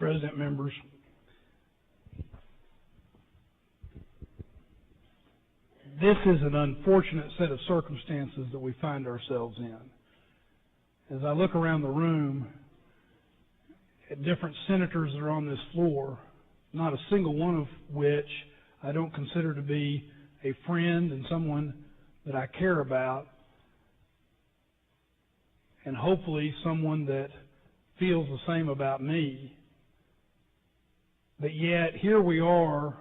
President, members. This is an unfortunate set of circumstances that we find ourselves in. As I look around the room at different senators that are on this floor, not a single one of which I don't consider to be a friend and someone that I care about, and hopefully someone that feels the same about me. But yet, here we are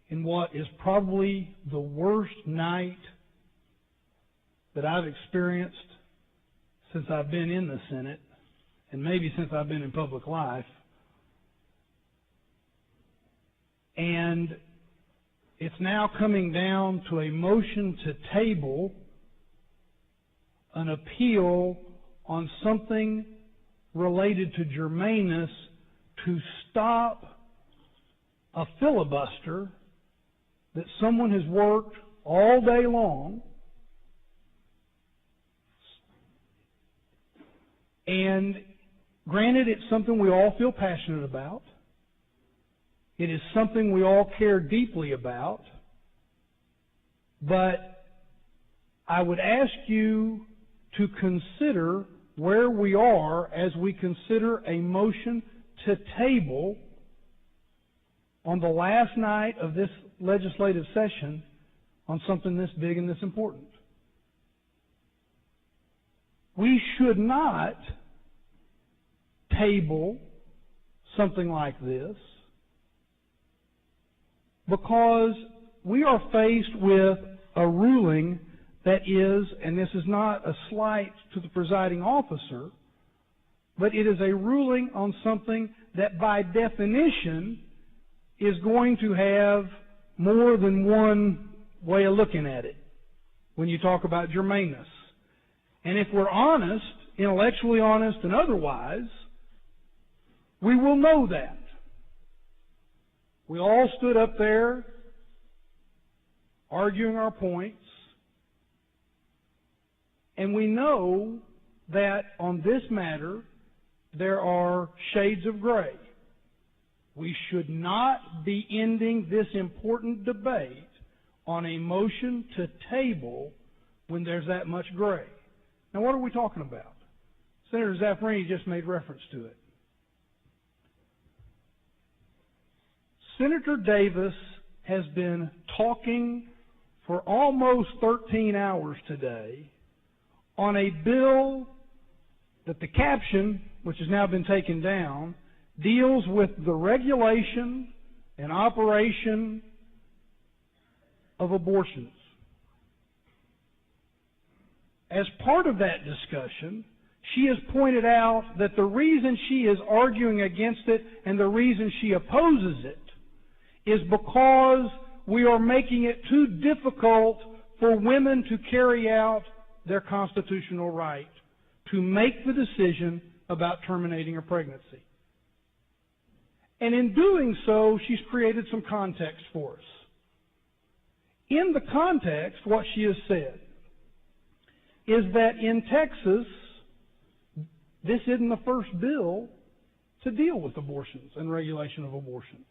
in what is probably the worst night that I've experienced since I've been in the Senate, and maybe since I've been in public life. And it's now coming down to a motion to table an appeal on something related to germaneness to stop a filibuster that someone has worked all day long, and granted, it's something we all feel passionate about. It is something we all care deeply about. But I would ask you to consider where we are as we consider a motion to table on the last night of this legislative session on something this big and this important. We should not table something like this because we are faced with a ruling that is, and this is not a slight to the presiding officer, but it is a ruling on something that by definition is going to have more than one way of looking at it when you talk about germaneness. And if we're honest, intellectually honest and otherwise, we will know that. We all stood up there arguing our points, and we know that on this matter there are shades of gray. We should not be ending this important debate on a motion to table when there's that much gray. Now, what are we talking about? Senator Zaffarini just made reference to it. Senator Davis has been talking for almost 13 hours today on a bill that the caption, which has now been taken down, deals with the regulation and operation of abortions. As part of that discussion, she has pointed out that the reason she is arguing against it and the reason she opposes it is because we are making it too difficult for women to carry out their constitutional right to make the decision about terminating a pregnancy. And in doing so, she's created some context for us. In the context, what she has said is that in Texas, this isn't the first bill to deal with abortions and regulation of abortions.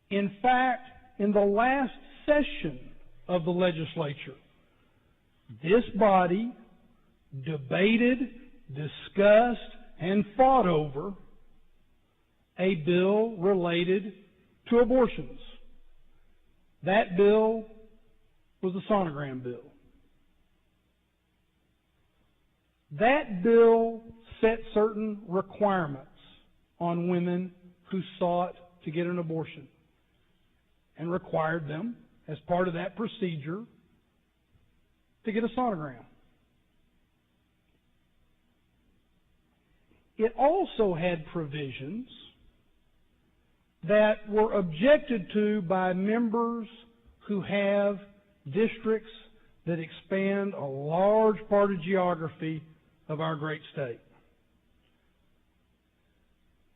In fact, in the last session of the legislature, this body debated, discussed, and fought over a bill related to abortions. That bill was the sonogram bill. That bill set certain requirements on women who sought to get an abortion and required them, as part of that procedure, to get a sonogram. It also had provisions that were objected to by members who have districts that expand a large part of geography of our great state.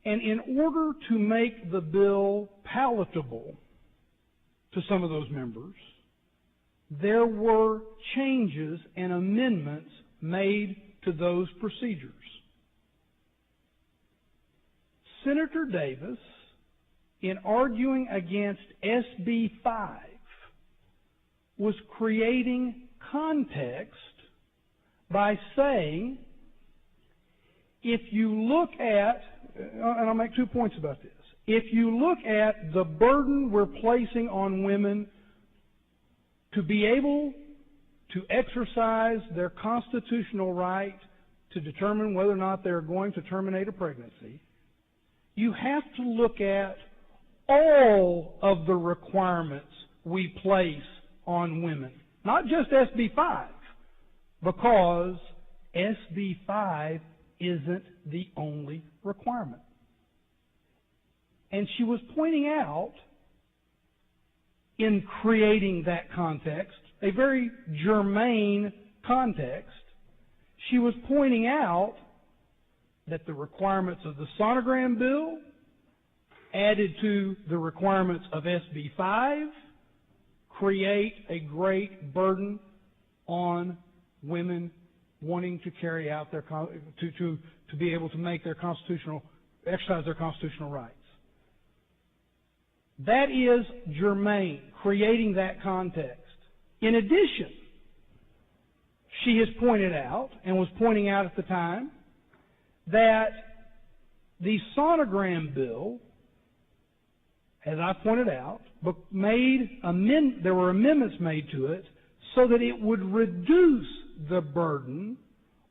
And in order to make the bill palatable to some of those members, there were changes and amendments made to those procedures. Senator Davis, in arguing against SB5, was creating context by saying, if you look at, and I'll make 2 points about this, if you look at the burden we're placing on women to be able to exercise their constitutional right to determine whether or not they're going to terminate a pregnancy, you have to look at all of the requirements we place on women, not just SB5, because SB5 isn't the only requirement. And she was pointing out, in creating that context, a very germane context, she was pointing out that the requirements of the sonogram bill added to the requirements of SB5 create a great burden on women wanting to carry out their to be able to make their exercise their constitutional rights. That is germane, creating that context. In addition, she has pointed out, and was pointing out at the time, that the sonogram bill, as I pointed out, there were amendments made to it so that it would reduce the burden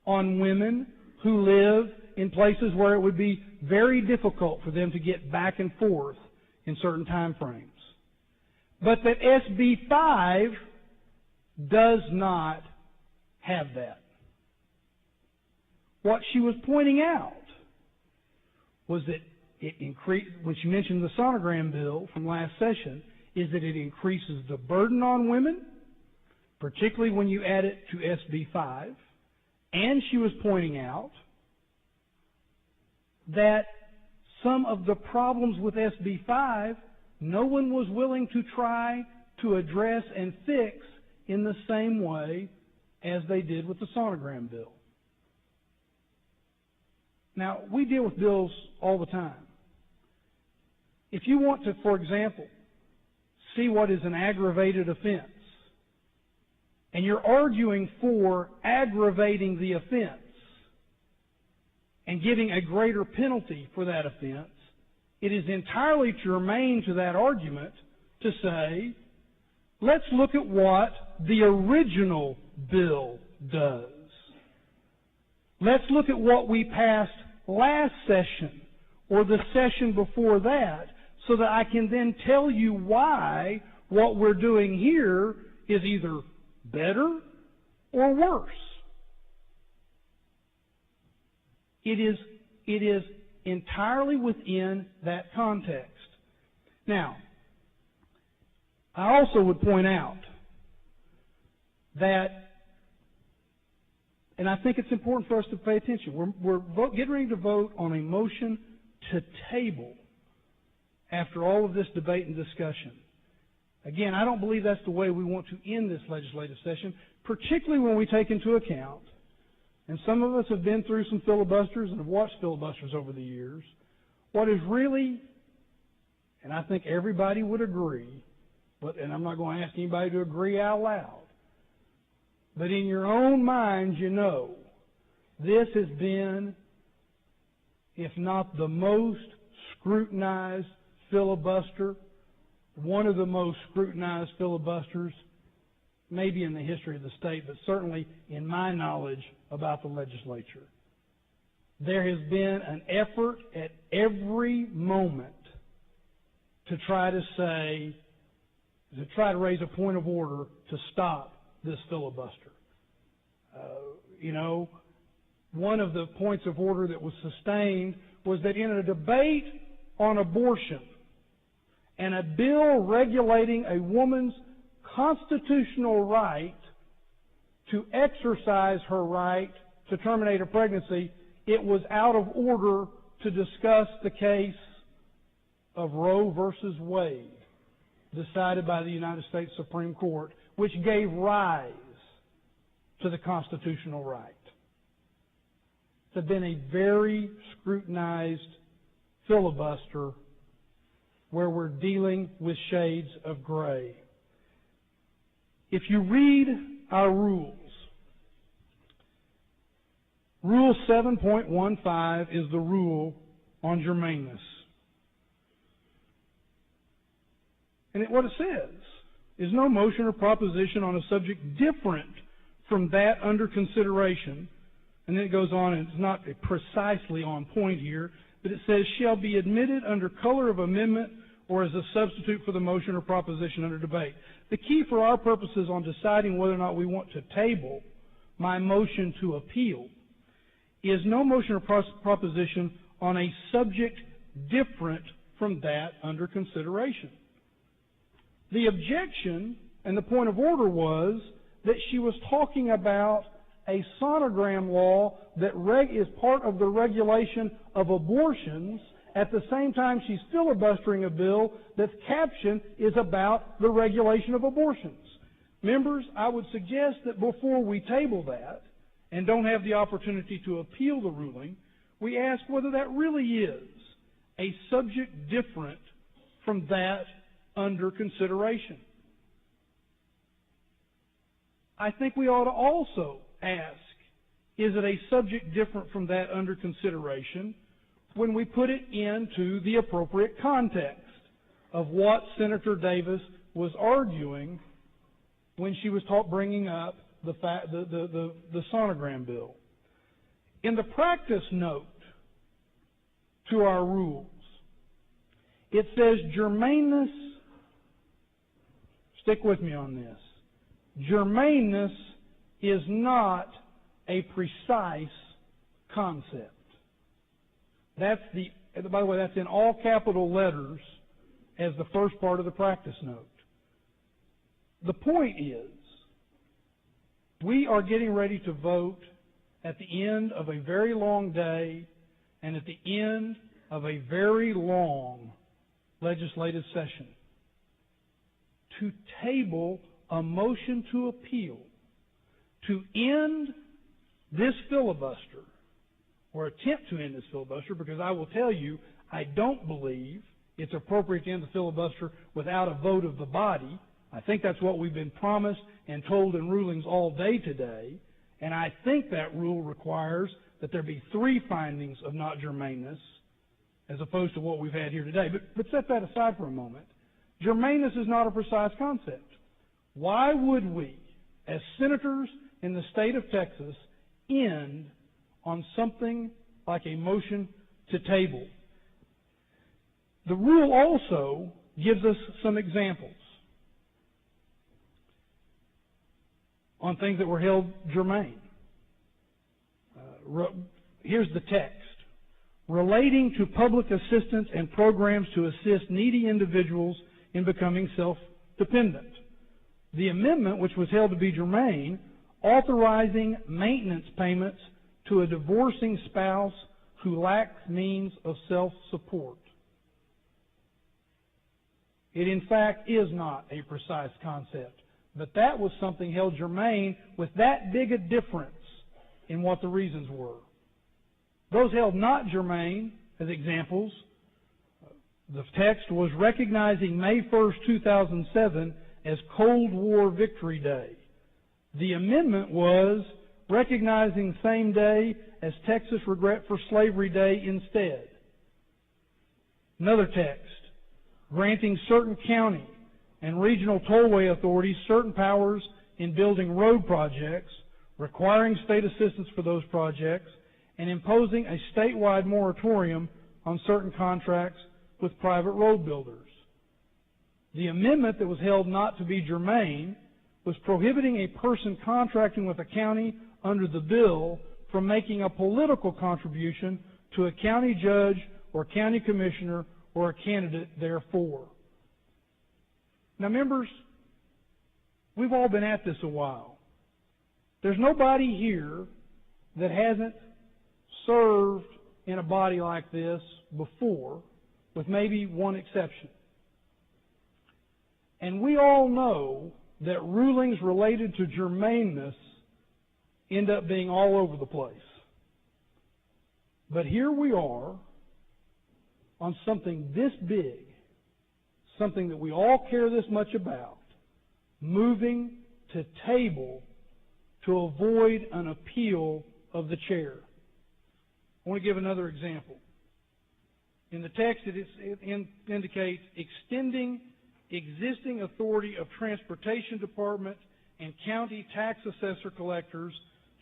on women who live in places where it would be very difficult for them to get back and forth in certain time frames. But that SB5 does not have that. What she was pointing out was that it increased, when she mentioned the sonogram bill from last session, is that it increases the burden on women, particularly when you add it to SB5. And she was pointing out that some of the problems with SB5, no one was willing to try to address and fix in the same way as they did with the sonogram bill. Now, we deal with bills all the time. If you want to, for example, see what is an aggravated offense, and you're arguing for aggravating the offense and giving a greater penalty for that offense, it is entirely germane to that argument to say, let's look at what the original bill does. Let's look at what we passed last session or the session before that, so that I can then tell you why what we're doing here is either better or worse. It is entirely within that context. Now, I also would point out that, and I think it's important for us to pay attention, we're getting ready to vote on a motion to table after all of this debate and discussion. Again, I don't believe that's the way we want to end this legislative session, particularly when we take into account, and some of us have been through some filibusters and have watched filibusters over the years, what is really, and I think everybody would agree, and I'm not going to ask anybody to agree out loud, but in your own minds you know, this has been, if not the most scrutinized filibuster, one of the most scrutinized filibusters, maybe in the history of the state, but certainly in my knowledge about the legislature. There has been an effort at every moment to try to raise a point of order to stop this filibuster. One of the points of order that was sustained was that in a debate on abortion and a bill regulating a woman's constitutional right to exercise her right to terminate a pregnancy, it was out of order to discuss the case of Roe versus Wade, decided by the United States Supreme Court, which gave rise to the constitutional right. It's been a very scrutinized filibuster where we're dealing with shades of gray. If you read our rules, Rule 7.15 is the rule on germaneness. And what it says is no motion or proposition on a subject different from that under consideration. And then it goes on, and it's not precisely on point here, but it says shall be admitted under color of amendment or as a substitute for the motion or proposition under debate. The key for our purposes on deciding whether or not we want to table my motion to appeal is no motion or proposition on a subject different from that under consideration. The objection and the point of order was that she was talking about a sonogram law that is part of the regulation of abortions. At the same time, she's filibustering a bill that's caption is about the regulation of abortions. Members, I would suggest that before we table that and don't have the opportunity to appeal the ruling, we ask whether that really is a subject different from that under consideration. I think we ought to also ask, is it a subject different from that under consideration when we put it into the appropriate context of what Senator Davis was arguing when she was bringing up the sonogram bill. In the practice note to our rules, it says germaneness, stick with me on this, germaneness is not a precise concept. By the way, that's in all capital letters as the first part of the practice note. The point is, we are getting ready to vote at the end of a very long day and at the end of a very long legislative session. To table a motion to appeal to end this filibuster, or attempt to end this filibuster, because I will tell you, I don't believe it's appropriate to end the filibuster without a vote of the body. I think that's what we've been promised and told in rulings all day today, and I think that rule requires that there be 3 findings of not germaneness as opposed to what we've had here today. But set that aside for a moment. Germaneness is not a precise concept. Why would we, as senators in the state of Texas, end on something like a motion to table? The rule also gives us some examples on things that were held germane. Here's the text. Relating to public assistance and programs to assist needy individuals in becoming self-dependent. The amendment, which was held to be germane, authorizing maintenance payments to a divorcing spouse who lacks means of self-support. It in fact is not a precise concept, but that was something held germane with that big a difference in what the reasons were. Those held not germane, as examples, the text was recognizing May 1st, 2007 as Cold War Victory Day. The amendment was recognizing the same day as Texas Regret for Slavery Day instead. Another text, granting certain county and regional tollway authorities certain powers in building road projects, requiring state assistance for those projects, and imposing a statewide moratorium on certain contracts with private road builders. The amendment that was held not to be germane was prohibiting a person contracting with a county under the bill from making a political contribution to a county judge or county commissioner or a candidate therefor. Now, members, we've all been at this a while. There's nobody here that hasn't served in a body like this before, with maybe one exception. And we all know that rulings related to germaneness end up being all over the place. But here we are on something this big, something that we all care this much about, moving to table to avoid an appeal of the chair. I want to give another example. In the text, it indicates extending existing authority of Transportation Department and county tax assessor collectors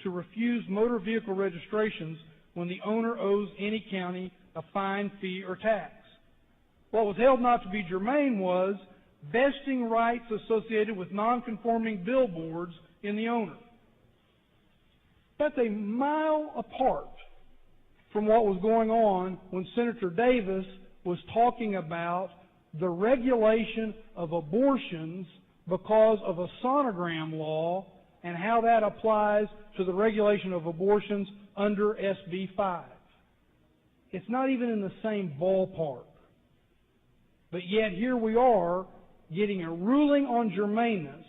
to refuse motor vehicle registrations when the owner owes any county a fine, fee, or tax. What was held not to be germane was vesting rights associated with non-conforming billboards in the owner. That's a mile apart from what was going on when Senator Davis was talking about the regulation of abortions because of a sonogram law and how that applies to the regulation of abortions under SB5. It's not even in the same ballpark. But yet here we are getting a ruling on germaneness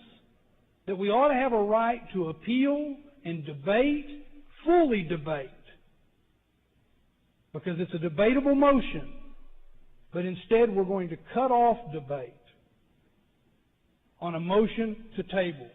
that we ought to have a right to appeal and debate, fully debate, because it's a debatable motion, but instead we're going to cut off debate on a motion to table.